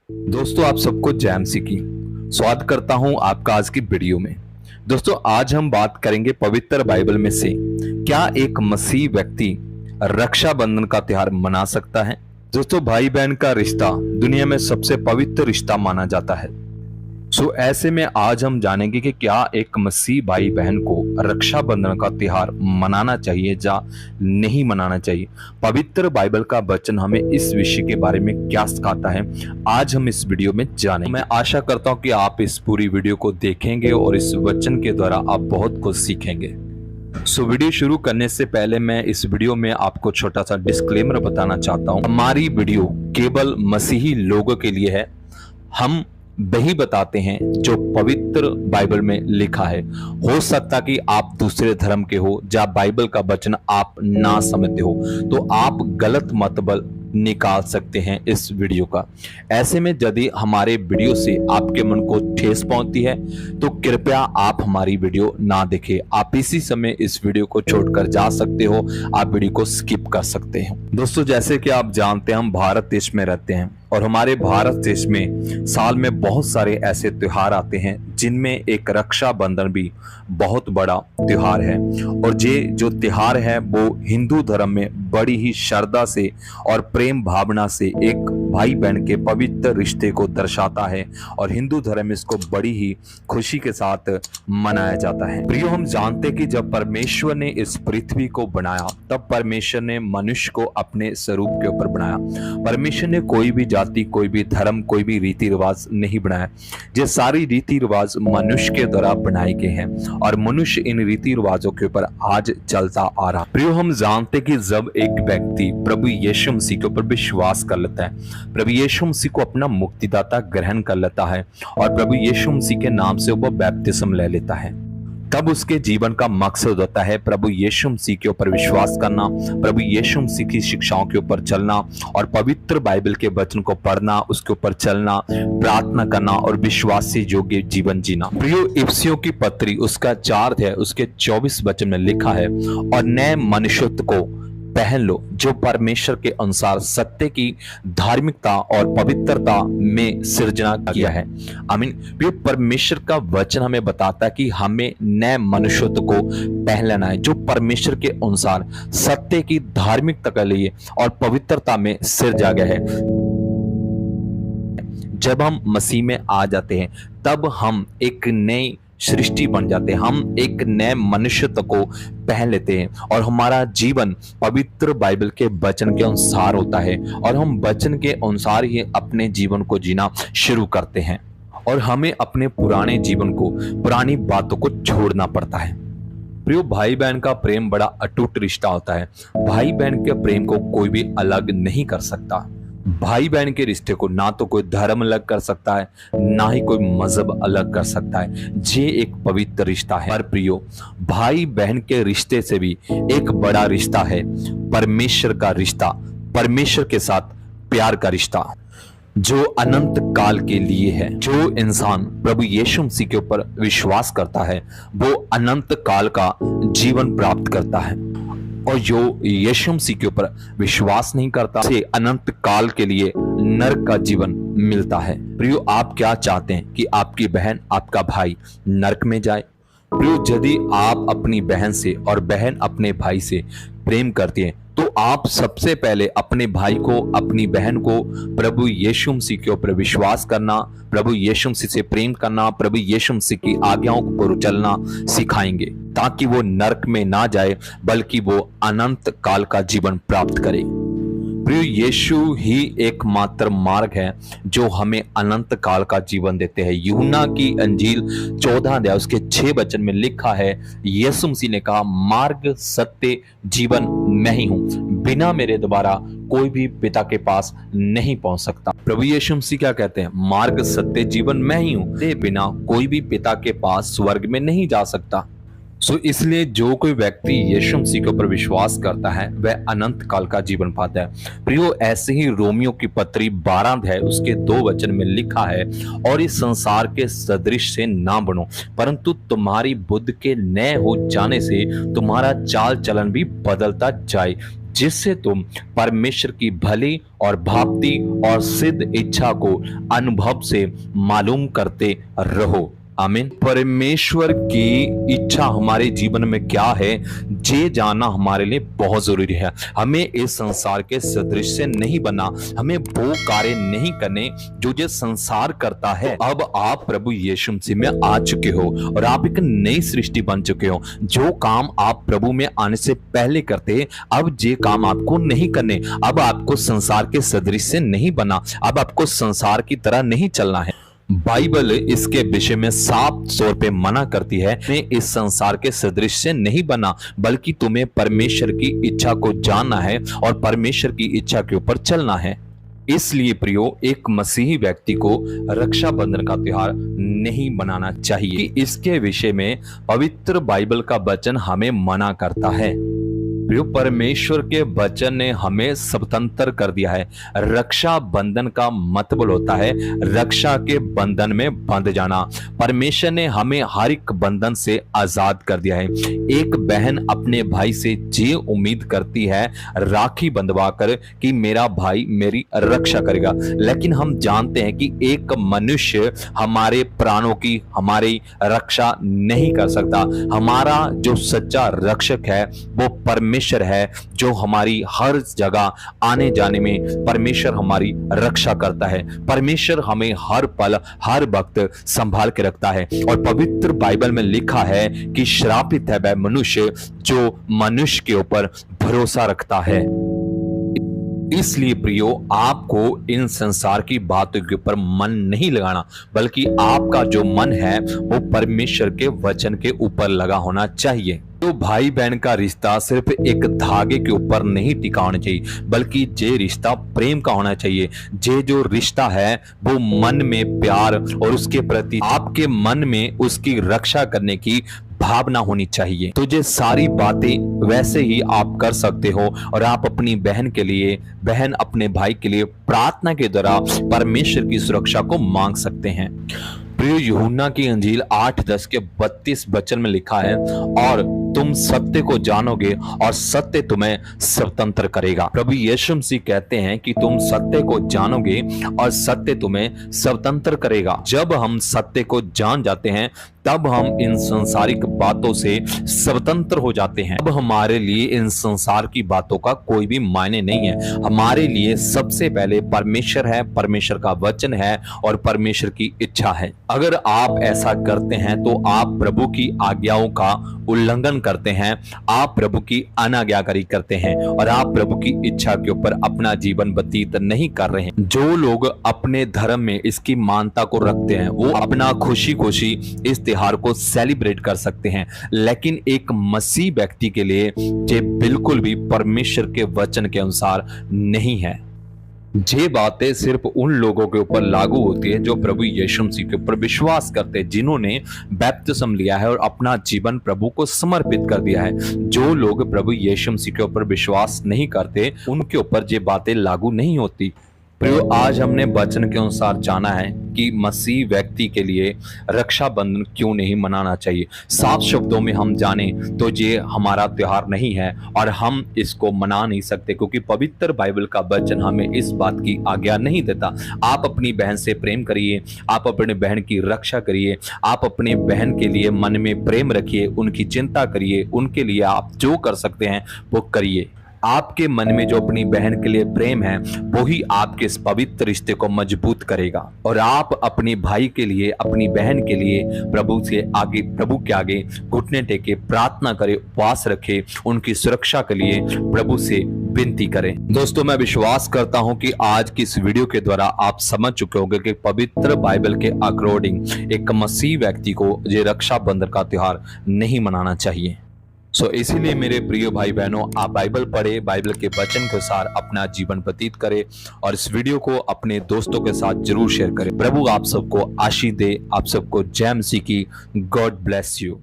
दोस्तों, आप सबको जय मसीह की स्वागत करता हूं आपका आज की वीडियो में। दोस्तों, आज हम बात करेंगे पवित्र बाइबल में से क्या एक मसीह व्यक्ति रक्षाबंधन का त्योहार मना सकता है। दोस्तों, भाई बहन का रिश्ता दुनिया में सबसे पवित्र रिश्ता माना जाता है। ऐसे में आज हम जानेंगे कि क्या एक मसीह भाई बहन को रक्षाबंधन का त्योहार मनाना चाहिए या नहीं मनाना चाहिए। पवित्र बाइबल का वचन हमें इस विषय के बारे में क्या सिखाता है, आज हम इस वीडियो में जानेंगे। मैं आशा करता हूं कि आप इस पूरी वीडियो को देखेंगे और इस वचन के द्वारा आप बहुत कुछ सीखेंगे। वीडियो शुरू करने से पहले मैं इस वीडियो में आपको छोटा सा डिस्क्लेमर बताना चाहता हूं। हमारी वीडियो केवल मसीही लोगों के लिए है। हम वही बताते हैं जो पवित्र बाइबल में लिखा है। हो सकता कि आप दूसरे धर्म के हो, जब बाइबल का वचन आप ना समझते हो तो आप गलत मतलब निकाल सकते हैं इस वीडियो का। ऐसे में यदि हमारे वीडियो से आपके मन को ठेस पहुंचती है तो कृपया आप हमारी वीडियो ना देखें। आप इसी समय इस वीडियो को छोड़कर जा सकते हो, आप वीडियो को स्किप कर सकते हैं। दोस्तों, जैसे कि आप जानते हैं हम भारत देश में रहते हैं और हमारे भारत देश में साल में बहुत सारे ऐसे त्योहार आते हैं जिनमें एक रक्षाबंधन भी बहुत बड़ा त्योहार है। और ये जो त्योहार है वो हिंदू धर्म में बड़ी ही श्रद्धा से और प्रेम भावना से एक भाई बहन के पवित्र रिश्ते को दर्शाता है और हिंदू धर्म में इसको बड़ी ही खुशी के साथ मनाया जाता है। प्रियो, हम जानते हैं कि जब परमेश्वर ने इस पृथ्वी को बनाया तब परमेश्वर ने मनुष्य को अपने स्वरूप के ऊपर बनाया। परमेश्वर ने कोई भी जाति, कोई भी धर्म, कोई भी रीति रिवाज नहीं बनाया। ये सारी रीति रिवाज मनुष्य के द्वारा बनाए गए हैं और मनुष्य इन रीति रिवाजों के ऊपर आज चलता आ रहा। प्रियो, हम जानते कि जब एक व्यक्ति प्रभु यीशु मसीह के ऊपर विश्वास कर लेता है, प्रभु यीशु मसीह को अपना मुक्तिदाता ग्रहण कर लेता है और प्रभु यीशु मसीह के नाम से वो बैप्तिस्म ले लेता है, तब उसके जीवन का मकसद होता है प्रभु यीशु मसीह के ऊपर विश्वास करना, प्रभु यीशु मसीह की शिक्षाओं के ऊपर चलना और पवित्र बाइबल के वचन को पढ़ना, उसके ऊपर चलना, प्रार्थना करना और विश्वास से योग्य जीवन जीना। प्रियो, इफिसियों की पत्री उसका 4 है, उसके 24 वचन में लिखा है, और नए मनुष्यत्व को पहन लो जो परमेश्वर के अनुसार सत्य की धार्मिकता और पवित्रता में सृजना किया है। आमीन। परमेश्वर का वचन हमें बताता है कि हमें नए मनुष्यत्व को पहन लेना है जो परमेश्वर के अनुसार सत्य की धार्मिकता के लिए और पवित्रता में सृजा गया है। जब हम मसीह में आ जाते हैं तब हम एक नई सृष्टि बन जाते हैं, हम एक नए मनुष्यत्व को पहन लेते हैं और हमारा जीवन पवित्र बाइबल के वचन के अनुसार होता है और हम वचन के अनुसार ही अपने जीवन को जीना शुरू करते हैं और हमें अपने पुराने जीवन को, पुरानी बातों को छोड़ना पड़ता है। प्रियो, भाई बहन का प्रेम बड़ा अटूट रिश्ता होता है। भाई बहन के प्रेम को कोई भी अलग नहीं कर सकता। भाई बहन के रिश्ते को ना तो कोई धर्म अलग कर सकता है, ना ही कोई मजहब अलग कर सकता है। ये एक पवित्र रिश्ता है। पर प्रियो, भाई बहन के रिश्ते से भी एक बड़ा रिश्ता है परमेश्वर का रिश्ता, परमेश्वर के साथ प्यार का रिश्ता जो अनंत काल के लिए है। जो इंसान प्रभु यीशु मसीह के ऊपर विश्वास करता है वो अनंत काल का जीवन प्राप्त करता है और जो यीशु मसीह के ऊपर विश्वास नहीं करता उसे अनंत काल के लिए नरक का जीवन मिलता है। प्रियो, आप क्या चाहते हैं कि आपकी बहन, आपका भाई नरक में जाए? प्रियो, यदि आप अपनी बहन से और बहन अपने भाई से प्रेम करती है तो आप सबसे पहले अपने भाई को, अपनी बहन को प्रभु यीशु मसीह के ऊपर विश्वास करना, प्रभु यीशु मसीह से प्रेम करना, प्रभु यीशु मसीह की आज्ञाओं पर चलना सिखाएंगे ताकि वो नरक में ना जाए बल्कि वो अनंत काल का जीवन प्राप्त करे। प्रिय, यीशु ही एकमात्र मार्ग है जो हमें अनंत काल का जीवन देते हैं। यूहन्ना की अंजील 14 अध्याय उसके 6 वचन में लिखा है, यीशु मसीह ने कहा, मार्ग, सत्य, जीवन मैं ही हूं, बिना मेरे द्वारा कोई भी पिता के पास नहीं पहुंच सकता। प्रभु यीशु मसीह क्या कहते हैं? मार्ग, सत्य, जीवन मैं ही हूं, मेरे बिना कोई भी पिता के पास स्वर्ग में नहीं जा सकता। इसलिए जो कोई व्यक्ति यीशु मसीह के ऊपर विश्वास करता है वह अनंत काल का जीवन पाता है। प्रियो, ऐसे ही रोमियो की पत्री 12 अध्याय उसके 2 वचन में लिखा है, और इस संसार के सदृश से ना बनो परंतु तुम्हारी बुद्धि के नए हो जाने से तुम्हारा चाल चलन भी बदलता जाए जिससे तुम परमेश्वर की भली और भावती और सिद्ध इच्छा को अनुभव से मालूम करते रहो। आमीन। परमेश्वर की इच्छा हमारे जीवन में क्या है, ये जानना हमारे लिए बहुत जरूरी है। हमें इस संसार के सदृश से नहीं बना, हमें वो कार्य नहीं करने जो ये संसार करता है। अब आप प्रभु यीशु मसीह में आ चुके हो और आप एक नई सृष्टि बन चुके हो। जो काम आप प्रभु में आने से पहले करते, अब ये काम आपको नहीं करने। अब आपको संसार के सदृश से नहीं बना, अब आपको संसार की तरह नहीं चलना है। बाइबल इसके विषय में साफ तौर पे मना करती है, तुम्हें इस संसार के सदृश से नहीं बना, बल्कि तुम्हें परमेश्वर की इच्छा को जानना है और परमेश्वर की इच्छा के ऊपर चलना है। इसलिए प्रियो, एक मसीही व्यक्ति को रक्षाबंधन का त्योहार नहीं मनाना चाहिए। इसके विषय में पवित्र बाइबल का वचन हमें मना करता है। प्रियो, परमेश्वर के वचन ने हमें स्वतंत्र कर दिया है। रक्षा बंधन का मतलब होता है रक्षा के बंधन में बंध जाना। परमेश्वर ने हमें हर एक बंधन से आजाद कर दिया है। एक बहन अपने भाई से ये उम्मीद करती है राखी बंधवा कर कि मेरा भाई मेरी रक्षा करेगा, लेकिन हम जानते हैं कि एक मनुष्य हमारे प्राणों की हमारी रक्षा नहीं कर सकता। हमारा जो सच्चा रक्षक है वो परमेश्वर है, जो हमारी हर जगह आने जाने में परमेश्वर हमारी रक्षा करता है। परमेश्वर हमें हर पल हर वक्त संभाल के रखता है। और पवित्र बाइबल में लिखा है कि श्रापित है वह मनुष्य जो मनुष्य के ऊपर भरोसा रखता है। इसलिए प्रियो, आपको इन संसार की बातों के ऊपर मन नहीं लगाना, बल्कि आपका जो मन है वो परमेश्वर के वचन के ऊपर लगा होना चाहिए। तो भाई बहन का रिश्ता सिर्फ एक धागे के ऊपर नहीं टिका होना चाहिए, बल्कि ये रिश्ता प्रेम का होना चाहिए। ये जो रिश्ता है वो मन में प्यार और उसके प्रति आपके मन में उसकी रक्षा करने की भावना होनी चाहिए। तो ये सारी बातें वैसे ही आप कर सकते हो और आप अपनी बहन के लिए, बहन अपने भाई के लिए प्रार्थना के द्वारा परमेश्वर की सुरक्षा को मांग सकते हैं। प्रिय, यूहन्ना की अंजील 8:10 के 32 वचन में लिखा है, और तुम सत्य को जानोगे और सत्य तुम्हें स्वतंत्र करेगा। प्रभु यीशु मसीह कहते हैं कि तुम सत्य को जानोगे और सत्य तुम्हें स्वतंत्र करेगा। जब हम सत्य को जान जाते हैं तब हम इन संसारिक बातों से स्वतंत्र हो जाते हैं। अब हमारे लिए इन संसार की बातों का कोई भी मायने नहीं है। हमारे लिए सबसे पहले परमेश्वर है, परमेश्वर का वचन है और परमेश्वर की इच्छा है। अगर आप ऐसा करते हैं तो आप प्रभु की आज्ञाओं का उल्लंघन करते हैं, आप प्रभु की अनाज्ञाकारी करते हैं और आप प्रभु की इच्छा के ऊपर अपना जीवन व्यतीत नहीं कर रहे हैं। जो लोग अपने धर्म में इसकी मान्यता को रखते हैं वो अपना खुशी खुशी इस त्योहार को सेलिब्रेट कर सकते हैं, लेकिन एक मसीह व्यक्ति के लिए ये बिल्कुल भी परमेश्वर के वचन के अनुसार नहीं है। ये बातें सिर्फ उन लोगों के ऊपर लागू होती है जो प्रभु यीशु मसीह के ऊपर विश्वास करते हैं, जिन्होंने बपतिस्म लिया है और अपना जीवन प्रभु को समर्पित कर दिया है। जो लोग प्रभु यीशु मसीह के ऊपर विश्वास नहीं करते उनके ऊपर ये बातें लागू नहीं होती। प्रियो, आज हमने वचन के अनुसार जाना है कि मसीह व्यक्ति के लिए रक्षाबंधन क्यों नहीं मनाना चाहिए। साफ शब्दों में हम जाने तो ये हमारा त्योहार नहीं है और हम इसको मना नहीं सकते, क्योंकि पवित्र बाइबल का वचन हमें इस बात की आज्ञा नहीं देता। आप अपनी बहन से प्रेम करिए, आप अपने बहन की रक्षा करिए, आप अपने बहन के लिए मन में प्रेम रखिए, उनकी चिंता करिए, उनके लिए आप जो कर सकते हैं वो करिए। आपके मन में जो अपनी बहन के लिए प्रेम है वही आपके इस पवित्र रिश्ते को मजबूत करेगा। और आप अपने भाई के लिए, अपनी बहन के लिए प्रभु के आगे घुटने टेके प्रार्थना करें, उपवास रखें, उनकी सुरक्षा के लिए प्रभु से विनती करें। दोस्तों, मैं विश्वास करता हूं कि आज की इस वीडियो के द्वारा आप समझ चुके होंगे कि पवित्र बाइबल के अकॉर्डिंग एक मसीह व्यक्ति को ये रक्षाबंधन का त्योहार नहीं मनाना चाहिए। इसीलिए मेरे प्रिय भाई बहनों, आप बाइबल पढ़े, बाइबल के वचन के अनुसार अपना जीवन व्यतीत करें और इस वीडियो को अपने दोस्तों के साथ जरूर शेयर करें। प्रभु आप सबको आशीष दे, आप सबको जय मसीह की। God bless you.